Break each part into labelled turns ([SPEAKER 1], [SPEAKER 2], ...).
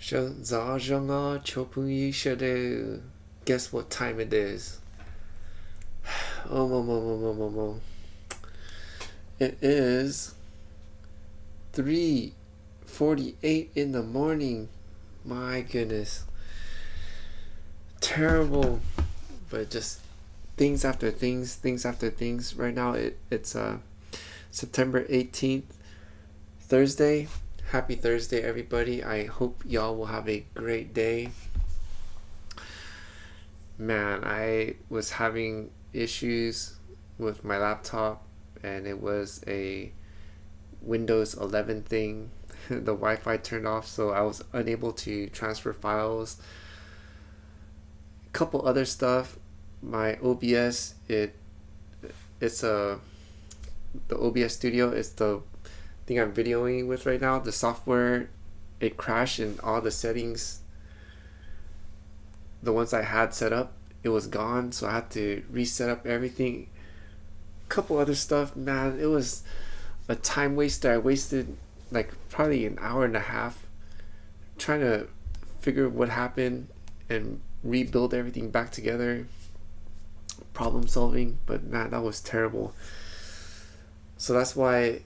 [SPEAKER 1] Guess what time it is? It is 3:48 in the morning. My goodness. Terrible. But just things after things. Right now it's September 18th, Thursday. Happy Thursday, everybody. I hope y'all will have a great day. Man, I was having issues with my laptop, and it was a Windows 11 thing. The Wi-Fi turned off, so I was unable to transfer files. A couple other stuff. My OBS, the OBS Studio is the thing I'm videoing with right now. The software, it crashed, and all the settings, the ones I had set up, it was gone, so I had to reset up everything. A couple other stuff. Man, it was a time waster. I wasted like probably an hour and a half trying to figure what happened and rebuild everything back together. Problem solving, but man, that was terrible. So that's why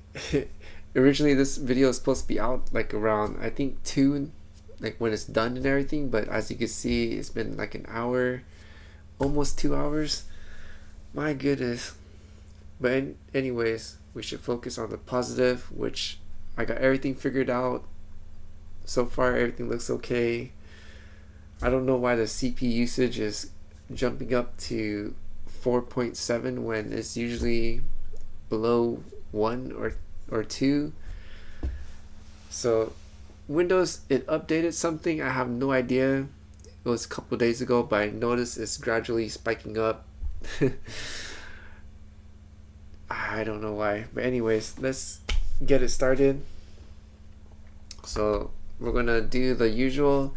[SPEAKER 1] originally this video is supposed to be out like around, I think, 2, like when it's done and everything, but as you can see, it's been like an hour, almost 2 hours. My goodness. But anyways, we should focus on the positive, which I got everything figured out. So far everything looks okay. I don't know why the CPU usage is jumping up to 4.7 when it's usually below 1 or 2. So Windows, it updated something. I have no idea. It was a couple days ago, but I noticed it's gradually spiking up. I don't know why, but anyways, let's get it started. So we're gonna do the usual,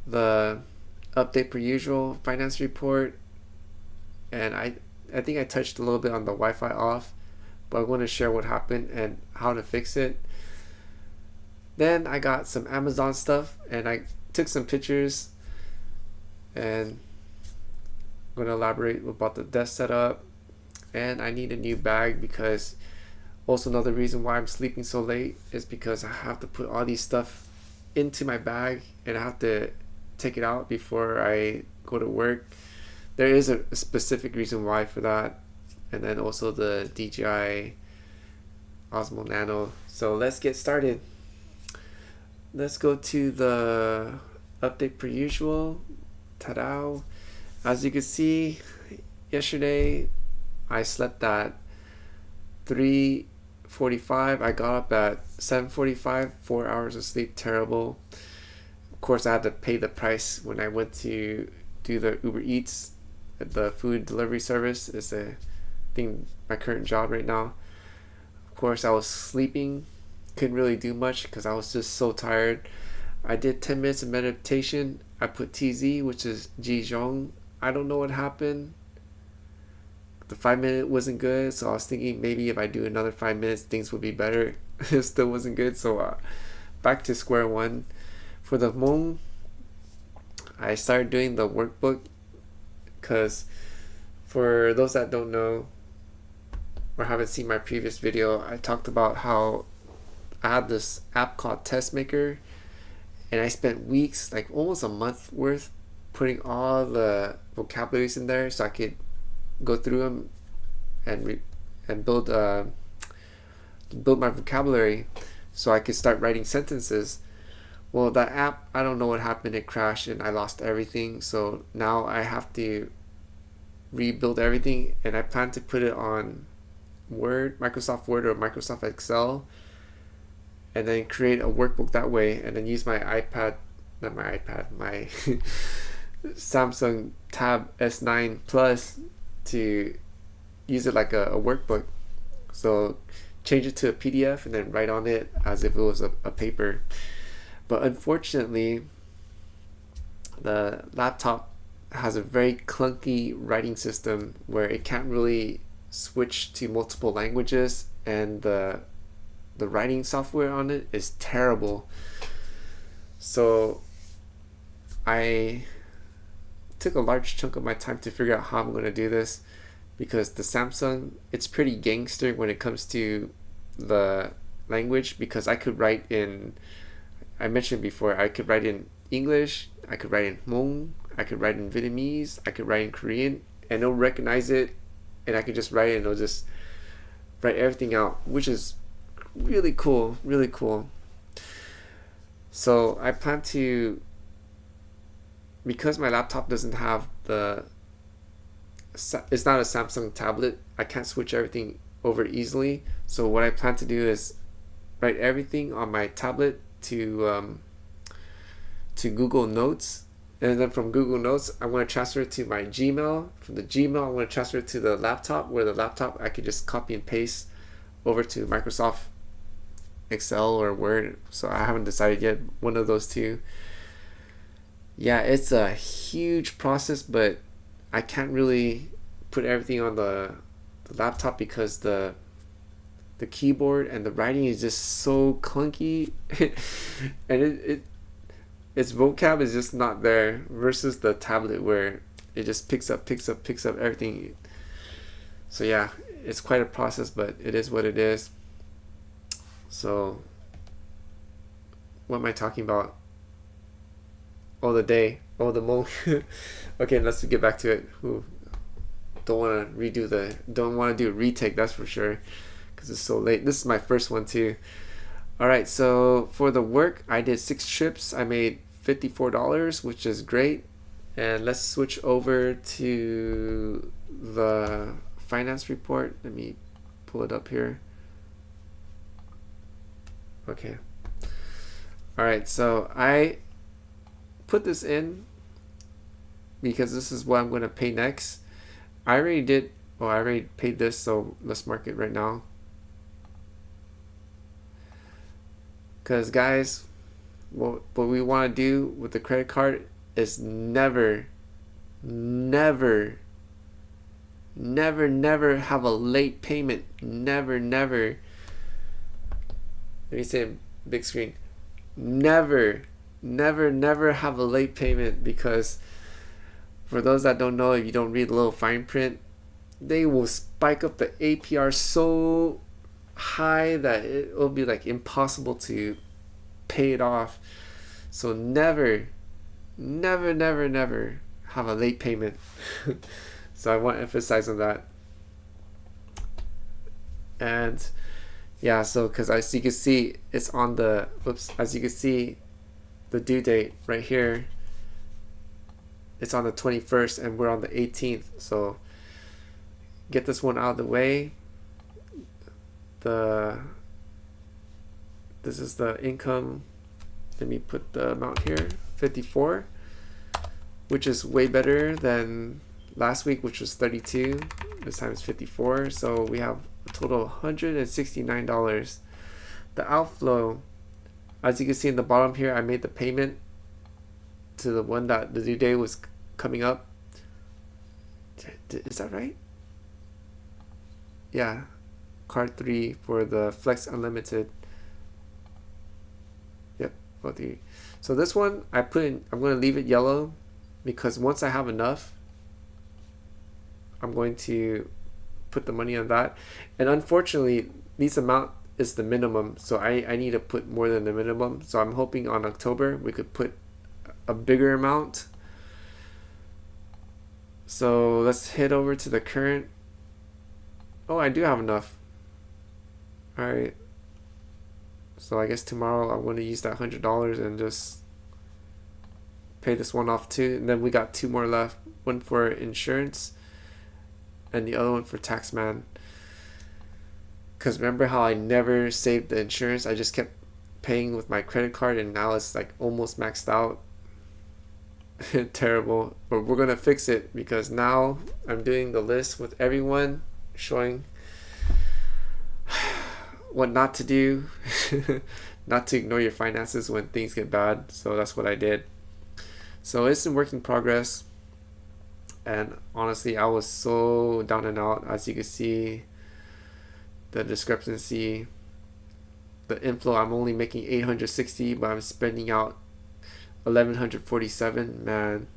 [SPEAKER 1] the update per usual, finance report, and I think I touched a little bit on the Wi-Fi off, but I want to share what happened and how to fix it. Then I got some Amazon stuff, and I took some pictures, and I'm going to elaborate about the desk setup. And I need a new bag, because also another reason why I'm sleeping so late is because I have to put all these stuff into my bag, and I have to take it out before I go to work. There is a specific reason why for that. And then also the DJI Osmo Nano. So let's get started. Let's go to the update per usual. Ta-da! As you can see, yesterday I slept at 3:45. I got up at 7:45. 4 hours of sleep. Terrible. Of course, I had to pay the price when I went to do the Uber Eats. The food delivery service is a thing, my current job right now. Of course, I was sleeping. Couldn't really do much because I was just so tired. I did 10 minutes of meditation. I put TZ, which is Jizhong. I don't know what happened. The 5-minute wasn't good, so I was thinking maybe if I do another 5 minutes, things would be better. It still wasn't good, so back to square one. For the Hmoob, I started doing the workbook, because for those that don't know or haven't seen my previous video, I talked about how I had this app called Test Maker, and I spent weeks, like almost a month worth, putting all the vocabularies in there so I could go through them and build my vocabulary so I could start writing sentences. Well, that app, I don't know what happened. It crashed and I lost everything. So now I have to rebuild everything, and I plan to put it on Word, Microsoft Word or Microsoft Excel, and then create a workbook that way, and then use my my Samsung Tab S9 Plus to use it like a workbook. So change it to a PDF and then write on it as if it was a paper. But unfortunately, the laptop has a very clunky writing system where it can't really switch to multiple languages, and the writing software on it is terrible. So I took a large chunk of my time to figure out how I'm going to do this, because the Samsung, it's pretty gangster when it comes to the language, because I could write in, I mentioned before, I could write in English, I could write in Hmoob, I could write in Vietnamese, I could write in Korean, and it'll recognize it, and I could just write it, and it'll just write everything out, which is really cool, really cool. So I plan to, because my laptop doesn't have it's not a Samsung tablet, I can't switch everything over easily. So what I plan to do is write everything on my tablet to Google Notes, and then from Google Notes I want to transfer it to my Gmail. From the Gmail I want to transfer it to the laptop, where the laptop I could just copy and paste over to Microsoft Excel or Word. So I haven't decided yet, one of those two. Yeah, it's a huge process, but I can't really put everything on the laptop because the keyboard and the writing is just so clunky and its vocab is just not there, versus the tablet where it just picks up everything. So yeah, it's quite a process, but it is what it is. So what am I talking about? Oh, the day. Oh, the moment. Okay, let's get back to it. Ooh, don't want to do a retake, that's for sure, because it's so late. This is my first one too. Alright, so for the work, I did 6 trips. I made $54, which is great. And let's switch over to the finance report. Let me pull it up here. Okay. Alright, so I put this in because this is what I'm going to pay next. I already paid this, so let's mark it right now. Because guys, what we want to do with the credit card is never have a late payment. Never. Let me say it big screen. Never have a late payment, because for those that don't know, if you don't read the little fine print, they will spike up the APR so high that it will be like impossible to pay it off. So never have a late payment. So I want to emphasize on that. And yeah, so because as you can see, it's on the as you can see, the due date right here, it's on the 21st and we're on the 18th. So get this one out of the way. This is the income. Let me put the amount here, 54, which is way better than last week, which was 32. This time it's 54. So we have a total of $169. The outflow, as you can see in the bottom here, I made the payment to the one that the due date was coming up. Is that right? Yeah, card 3 for the Flex Unlimited. Yep, both 3. So this one I'm going to leave it yellow, because once I have enough, I'm going to put the money on that. And unfortunately, this amount is the minimum, so I need to put more than the minimum. So I'm hoping on October we could put a bigger amount. So let's head over to the current. Oh, I do have enough. Alright, so I guess tomorrow I want to use that $100 and just pay this one off too. And then we got 2 more left, one for insurance and the other one for Taxman. Because remember how I never saved the insurance? I just kept paying with my credit card, and now it's like almost maxed out. Terrible. But we're gonna fix it, because now I'm doing the list with everyone, showing what not to do. Not to ignore your finances when things get bad. So that's what I did. So it's in work in progress, and honestly I was so down and out. As you can see, the discrepancy, the inflow, I'm only making $860, but I'm spending out 1147, man.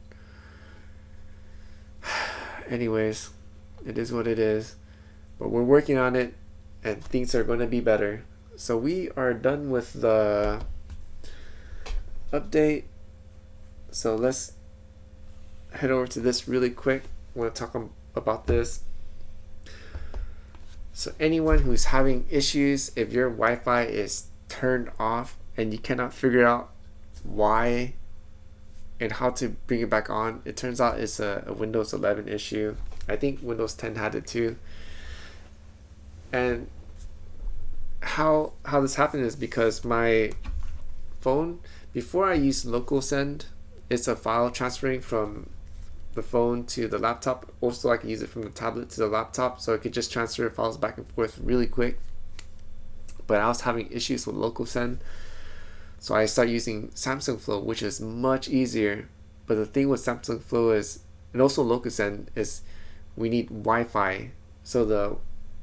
[SPEAKER 1] Anyways, it is what it is, but we're working on it and things are going to be better. So we are done with the update, so let's head over to this really quick. I want to talk about this. So anyone who's having issues, if your Wi-Fi is turned off and you cannot figure out why and how to bring it back on, it turns out it's a Windows 11 issue. I think Windows 10 had it too. And how this happened is because my phone, before I used local send, it's a file transferring from the phone to the laptop. Also, I can use it from the tablet to the laptop, so I could just transfer files back and forth really quick. But I was having issues with local send, so I started using Samsung Flow, which is much easier. But the thing with Samsung Flow is, and also local send, is we need Wi-Fi, so the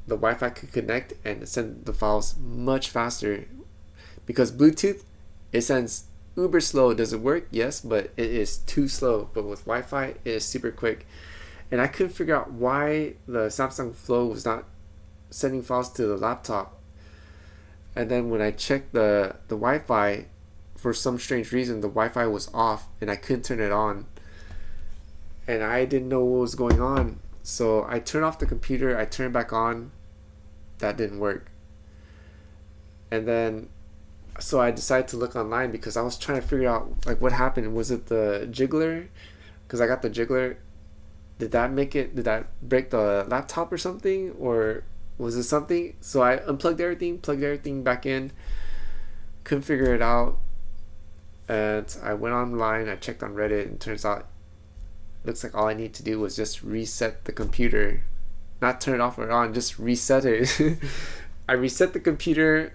[SPEAKER 1] Wi-Fi could connect and send the files much faster. Because Bluetooth, it sends uber slow. Does it work? Yes, but it is too slow. But with Wi-Fi, it is super quick. And I couldn't figure out why the Samsung Flow was not sending files to the laptop. And then when I checked the Wi-Fi, for some strange reason, the Wi-Fi was off and I couldn't turn it on. And I didn't know what was going on. So I turned off the computer, I turned it back on. That didn't work. And then so I decided to look online because I was trying to figure out like what happened. Was it the jiggler? Because I got the jiggler. Did that break the laptop or something? Or was it something? So I unplugged everything, plugged everything back in. Couldn't figure it out. And I went online, I checked on Reddit, and turns out looks like all I need to do was just reset the computer. Not turn it off or on, just reset it. I reset the computer,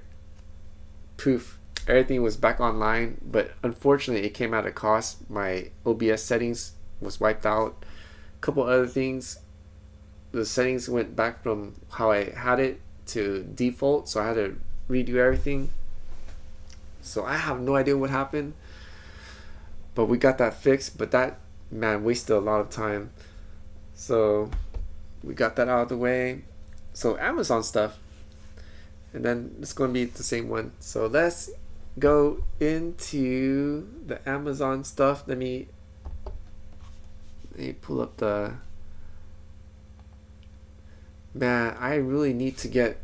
[SPEAKER 1] poof, everything was back online. But unfortunately it came at a cost. My OBS settings was wiped out. A couple other things, the settings went back from how I had it to default, so I had to redo everything. So I have no idea what happened, but we got that fixed. But that, man, wasted a lot of time. So we got that out of the way. So Amazon stuff, and then it's going to be the same one. So let's go into the Amazon stuff. Let me pull up the, man, I really need to get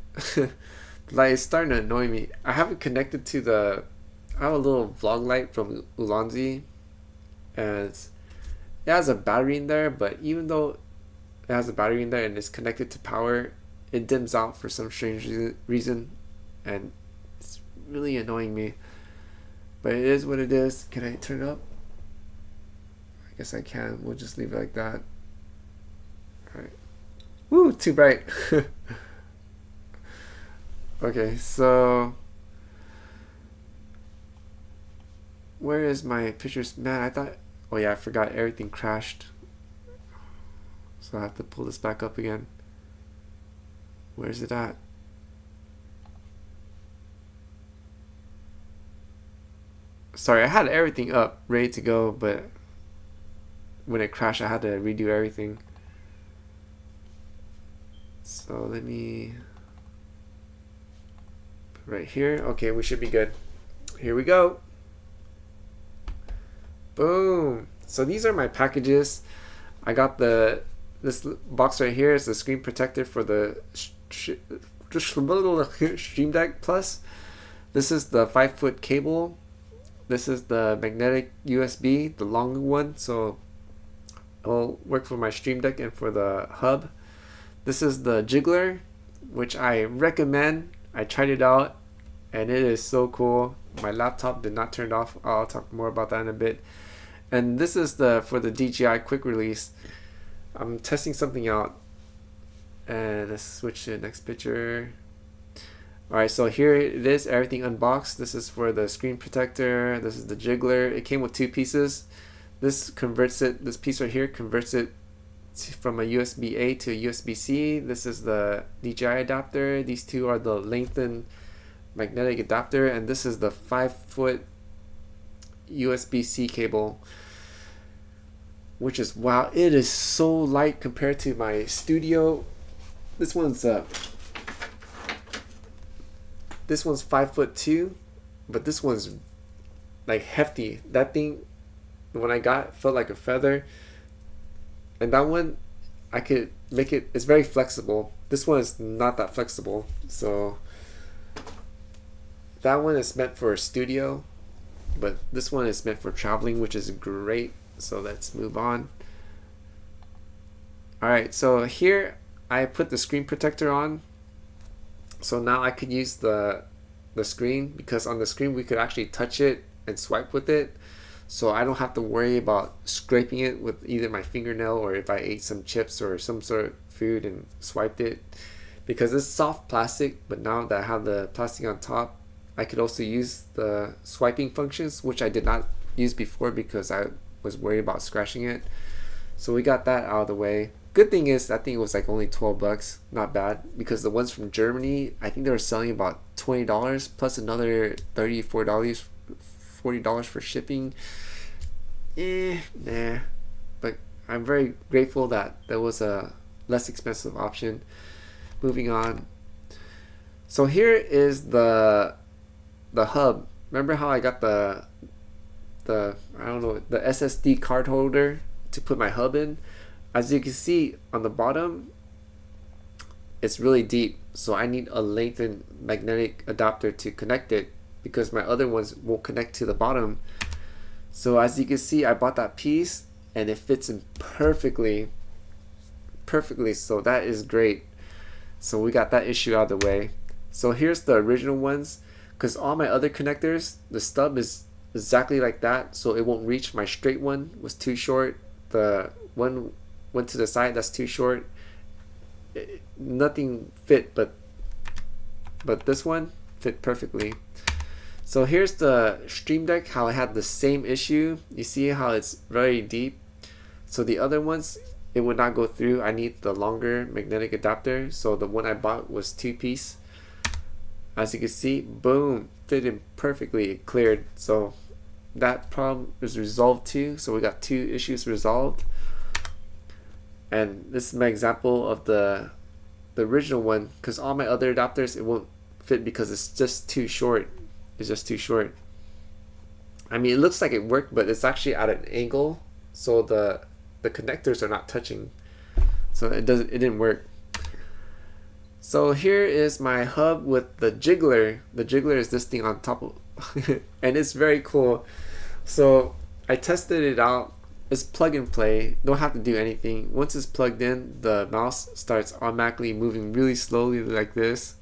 [SPEAKER 1] like, it's starting to annoy me. I haven't connected to I have a little vlog light from Ulanzi, and it has a battery in there, but even though it has a battery in there and it's connected to power, it dims out for some strange reason, and it's really annoying me. But it is what it is. Can I turn it up? I guess I can. We'll just leave it like that. Alright. Woo, too bright. Okay, so where is my pictures? Man, I thought, oh yeah, I forgot everything crashed. So I have to pull this back up again. Where's it at? Sorry, I had everything up, ready to go, but when it crashed, I had to redo everything. So let me, right here. Okay, we should be good. Here we go. Boom. So these are my packages. I got this box right here is the screen protector for the Stream Deck Plus. This is the 5-foot cable. This is the magnetic USB, the long one, so it'll work for my Stream Deck and for the hub. This is the jiggler, which I recommend. I tried it out and it is so cool. My laptop did not turn off. I'll talk more about that in a bit. And this is for the DJI quick release. I'm testing something out. And let's switch to the next picture. Alright, so here it is, everything unboxed. This is for the screen protector. This is the jiggler. It came with two pieces. This piece right here converts it from a USB-A to a USB-C. This is the DJI adapter. These two are the lengthened magnetic adapter, and this is the 5-foot USB-C cable, which is, wow, it is so light compared to my studio. This one's 5'2", but this one's like hefty. That thing, when I got it, felt like a feather. And that one, I could make it, it's very flexible. This one is not that flexible. So that one is meant for a studio, but this one is meant for traveling, which is great. So let's move on. Alright, so here I put the screen protector on. So now I could use the screen, because on the screen we could actually touch it and swipe with it. So I don't have to worry about scraping it with either my fingernail, or if I ate some chips or some sort of food and swiped it. Because it's soft plastic, but now that I have the plastic on top, I could also use the swiping functions, which I did not use before because I was worried about scratching it. So we got that out of the way. Good thing is, I think it was like only 12 bucks. Not bad, because the ones from Germany, I think they were selling about $20 plus another $34, $40 for shipping. Nah. But I'm very grateful that there was a less expensive option. Moving on. So here is the hub. Remember how I got the I don't know, the SSD card holder to put my hub in? As you can see on the bottom, it's really deep, so I need a lengthened magnetic adapter to connect it, because my other ones won't connect to the bottom. So as you can see, I bought that piece and it fits in perfectly, so that is great. So we got that issue out of the way. So here's the original ones, because all my other connectors, the stub is exactly like that, so it won't reach. My straight one was too short, the one went to the side, that's too short. Nothing fit, but this one fit perfectly. So here's the Stream Deck, how I had the same issue. You see how it's very deep, so the other ones it would not go through. I need the longer magnetic adapter, so the one I bought was 2-piece. As you can see, boom, fit in perfectly, it cleared. So that problem is resolved too, so we got 2 issues resolved. And this is my example of the original one, because all my other adapters, it won't fit because it's just too short. It's just too short. I mean, it looks like it worked, but it's actually at an angle, so the connectors are not touching, so it didn't work. So here is my hub with the jiggler. The jiggler is this thing on top of and it's very cool. So I tested it out. It's plug and play, don't have to do anything. Once it's plugged in, the mouse starts automatically moving really slowly like this.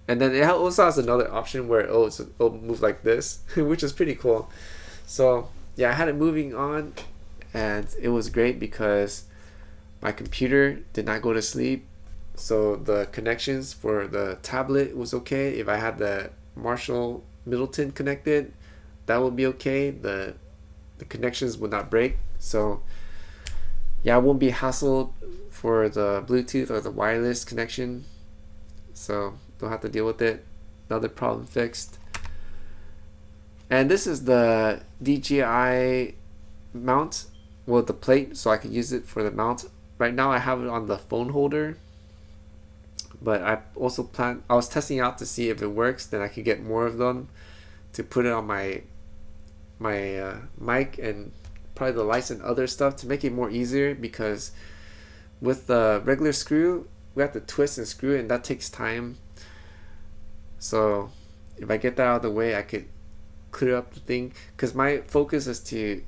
[SPEAKER 1] And then it also has another option where it'll move like this, which is pretty cool. So yeah, I had it moving on, and it was great because my computer did not go to sleep. So the connections for the tablet was okay. If I had the Marshall Middleton connected, that would be okay. The connections would not break. So yeah, I won't be hassled for the Bluetooth or the wireless connection, so don't have to deal with it. Another problem fixed. And this is the DJI mount, well, the plate, so I can use it for the mount. Right now I have it on the phone holder, but I was testing out to see if it works. Then I could get more of them to put it on my mic and probably the lights and other stuff to make it more easier, because with the regular screw we have to twist and screw it, and that takes time. So if I get that out of the way, I could clear up the thing, because my focus is to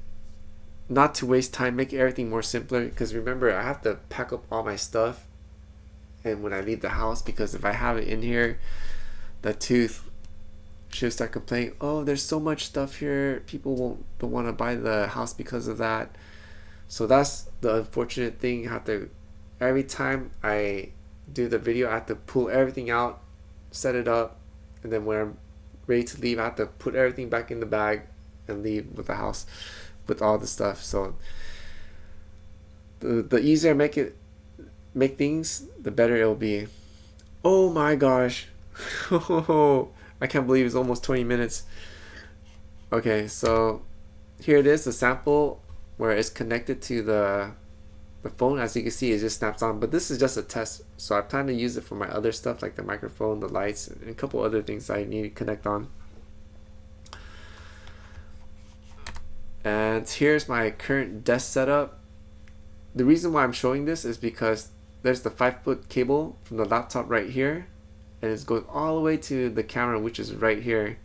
[SPEAKER 1] not to waste time, make everything more simpler. Because remember, I have to pack up all my stuff and when I leave the house, because if I have it in here, the tooth should start complaining, oh, there's so much stuff here, people don't want to buy the house because of that. So that's the unfortunate thing. I have to, every time I do the video, I have to pull everything out, set it up, and then when I'm ready to leave, I have to put everything back in the bag and leave with the house with all the stuff. So the easier I make things, the better it'll be. Oh my gosh. I can't believe it's almost 20 minutes. Okay, so here it is, the sample where it's connected to the phone. As you can see, it just snaps on, but this is just a test, so I plan to use it for my other stuff like the microphone, the lights, and a couple other things I need to connect on. And here's my current desk setup. The reason why I'm showing this is because there's the 5-foot cable from the laptop right here, and it's going all the way to the camera, which is right here.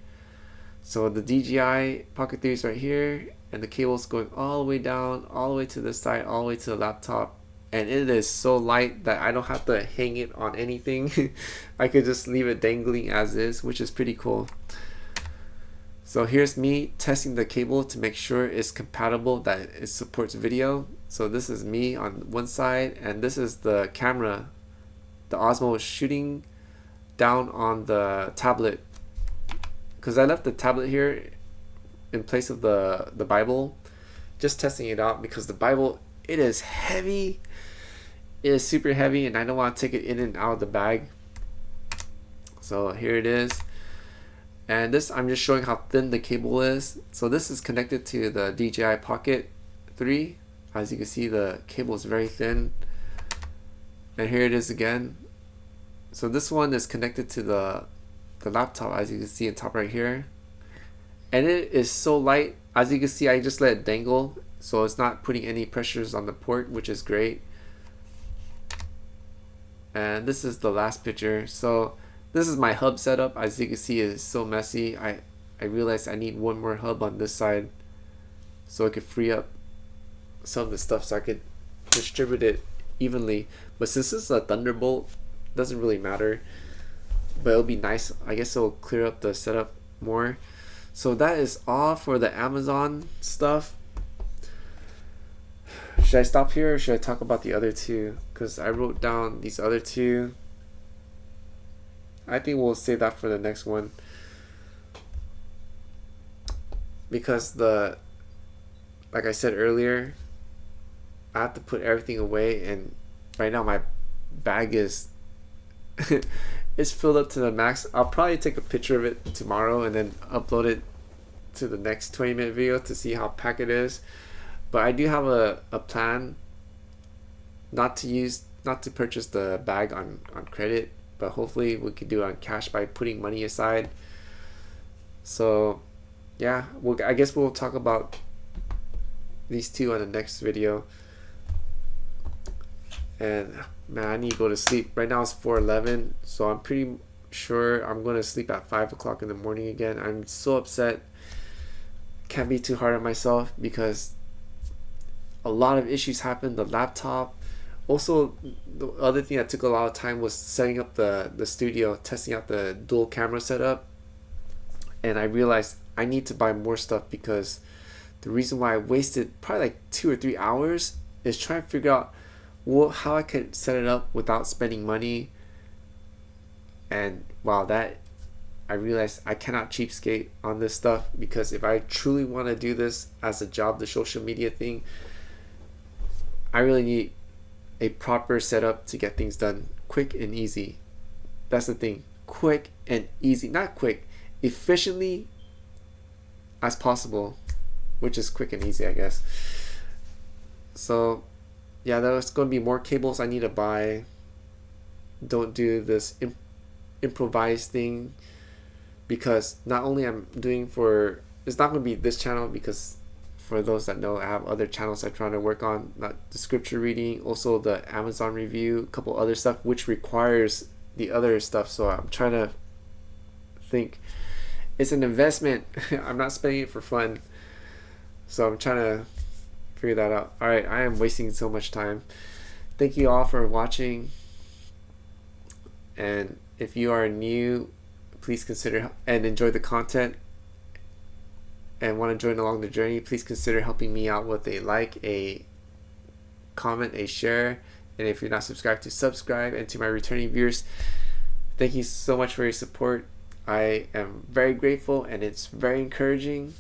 [SPEAKER 1] So the DJI Pocket 3 is right here, and the cable's going all the way down, all the way to the side, all the way to the laptop. And it is so light that I don't have to hang it on anything. I could just leave it dangling as is, which is pretty cool. So here's me testing the cable to make sure it's compatible, that it supports video. So this is me on one side, and this is the camera. The Osmo is shooting down on the tablet, because I left the tablet here in place of the Bible, just testing it out, because the Bible, it is heavy. It is super heavy, and I don't want to take it in and out of the bag. So here it is. And this, I'm just showing how thin the cable is. So this is connected to the DJI Pocket 3. As you can see, the cable is very thin. And here it is again. So this one is connected to the laptop, as you can see in top right here. And it is so light. As you can see, I just let it dangle, so it's not putting any pressures on the port, which is great. And this is the last picture. So this is my hub setup. As you can see, it's so messy. I realized I need one more hub on this side, so I could free up some of the stuff, so I could distribute it evenly. But since this is a Thunderbolt, it doesn't really matter. But it'll be nice. I guess it'll clear up the setup more. So that is all for the Amazon stuff. Should I stop here, or should I talk about the other two? Because I wrote down these other two. I think we'll save that for the next one, because like I said earlier, I have to put everything away, and right now my bag is it's filled up to the max. I'll probably take a picture of it tomorrow and then upload it to the next 20-minute video to see how packed it is. But I do have a plan not to purchase the bag on credit, but hopefully we could do it on cash by putting money aside. So yeah, I guess we'll talk about these two on the next video. And man, I need to go to sleep. Right now it's 4:11, so I'm pretty sure I'm going to sleep at 5 o'clock in the morning again. I'm so upset. Can't be too hard on myself, because a lot of issues happened. The laptop. Also, the other thing that took a lot of time was setting up the studio, testing out the dual camera setup. And I realized I need to buy more stuff, because the reason why I wasted probably like 2 or 3 hours is trying to figure out how I could set it up without spending money. And wow, that I realized I cannot cheapskate on this stuff, because if I truly want to do this as a job, the social media thing, I really need a proper setup to get things done quick and easy. That's the thing, quick and easy. Not quick, efficiently as possible, which is quick and easy, I guess. So yeah, there's going to be more cables I need to buy. Don't do this improvised thing, because not only I'm doing for, it's not going to be this channel, because for those that know, I have other channels I'm trying to work on, not the scripture reading, also the Amazon review, a couple other stuff which requires the other stuff. So I'm trying to think, it's an investment. I'm not spending it for fun, so I'm trying to figure that out. All right, I am wasting so much time. Thank you all for watching, and if you are new, please consider and enjoy the content and want to join along the journey, please consider helping me out with a like, a comment, a share, and if you're not subscribed, to subscribe. And to my returning viewers, thank you so much for your support. I am very grateful, and it's very encouraging.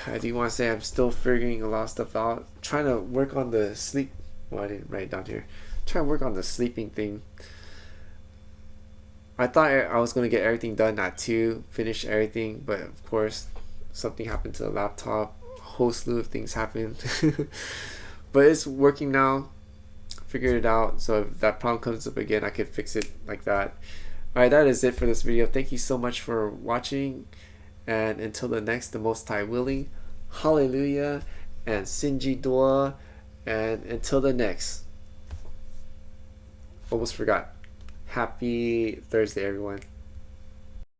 [SPEAKER 1] I do want to say I'm still figuring a lot of stuff out, trying to work on the sleep. Well, I didn't write it down here. Trying to work on the sleeping thing. I thought I was going to get everything done at 2, finish everything, but of course something happened to the laptop. A whole slew of things happened. But it's working now. Figured it out, so if that problem comes up again, I could fix it like that. Alright, that is it for this video. Thank you so much for watching, and until the next, the Most High willing, hallelujah, and Sinji Dua, and until the next, almost forgot, happy Thursday everyone.